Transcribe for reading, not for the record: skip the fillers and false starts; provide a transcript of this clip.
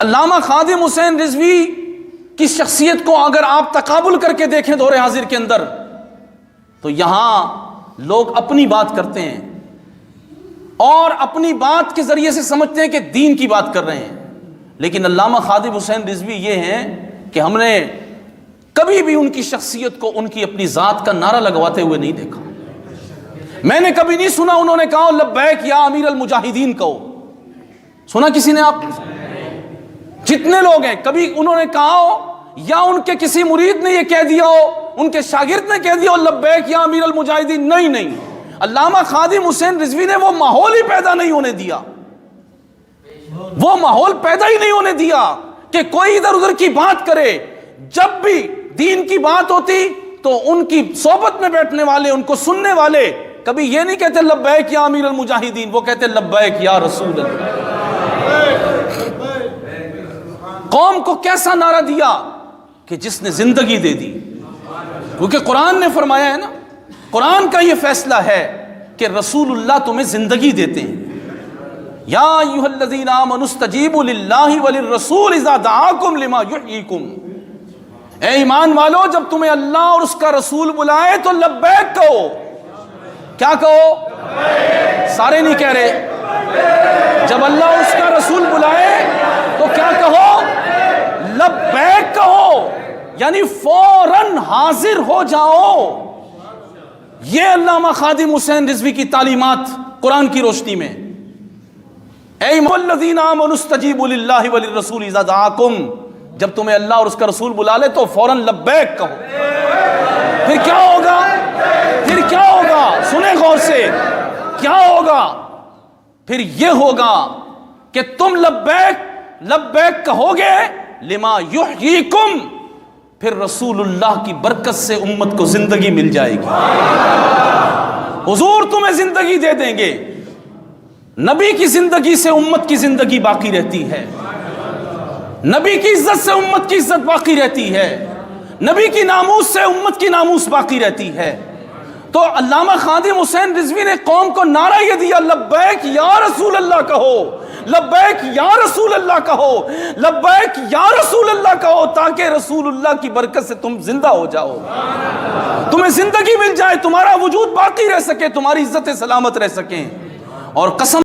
علامہ خادم حسین رضوی کی شخصیت کو اگر آپ تقابل کر کے دیکھیں دور حاضر کے اندر تو یہاں لوگ اپنی بات کرتے ہیں اور اپنی بات کے ذریعے سے سمجھتے ہیں کہ دین کی بات کر رہے ہیں، لیکن علامہ خادم حسین رضوی یہ ہیں کہ ہم نے کبھی بھی ان کی شخصیت کو ان کی اپنی ذات کا نعرہ لگواتے ہوئے نہیں دیکھا۔ میں نے کبھی نہیں سنا انہوں نے کہا لبیک یا امیر المجاہدین کہو، سنا کسی نے؟ آپ جتنے لوگ ہیں کبھی انہوں نے کہا ہو یا ان کے کسی مرید نے یہ کہہ دیا ہو، ان کے شاگرد نے کہہ دیا ہو لبیک یا امیر المجاہدین؟ نہیں، علامہ خادم حسین رضوی نے وہ ماحول ہی پیدا نہیں ہونے دیا، وہ ماحول پیدا ہی نہیں ہونے دیا کہ کوئی ادھر ادھر کی بات کرے۔ جب بھی دین کی بات ہوتی تو ان کی صحبت میں بیٹھنے والے، ان کو سننے والے کبھی یہ نہیں کہتے لبیک یا امیر المجاہدین، وہ کہتے لبیک یا رسول اللہ۔ قوم کو کیسا نعرہ دیا کہ جس نے زندگی دے دی، کیونکہ قرآن نے فرمایا ہے نا، قرآن کا یہ فیصلہ ہے کہ رسول اللہ تمہیں زندگی دیتے ہیں۔ یا ایھا الذین آمنوا استجیبوا للہ وللرسول اذا دعاکم لما یحییکم، اے ایمان والو جب تمہیں اللہ اور اس کا رسول بلائے تو لبیک کہو۔ کیا کہو؟ سارے نہیں کہہ رہے۔ جب اللہ اور اس کا رسول بلائے تو کیا کہو؟ لبیک کہو، یعنی فوراً حاضر ہو جاؤ۔ یہ علامہ خادم حسین رضوی کی تعلیمات قرآن کی روشنی میں۔ اے الذین آمنوا استجیبوا للہ وللرسول اذا دعاکم، جب تمہیں اللہ اور اس کا رسول بلا لے تو فوراً لبیک کہو۔ پھر کیا ہوگا؟ پھر کیا ہوگا؟ سنیں غور سے، کیا ہوگا؟ پھر یہ ہوگا کہ تم لبیک کہو گے لما یحییکم، پھر رسول اللہ کی برکت سے امت کو زندگی مل جائے گی۔ حضور تمہیں زندگی دے دیں گے، نبی کی زندگی سے امت کی زندگی باقی رہتی ہے، نبی کی عزت سے امت کی عزت باقی رہتی ہے، نبی کی ناموس سے امت کی ناموس باقی رہتی ہے۔ تو علامہ خادم حسین رضوی نے قوم کو نعرہ یہ دیا لبیک یا رسول اللہ کہو، لبیک یا رسول اللہ کہو، لبیک یا رسول اللہ کہو، تاکہ رسول اللہ کی برکت سے تم زندہ ہو جاؤ، تمہیں زندگی مل جائے، تمہارا وجود باقی رہ سکے، تمہاری عزت سلامت رہ سکیں۔ اور قسم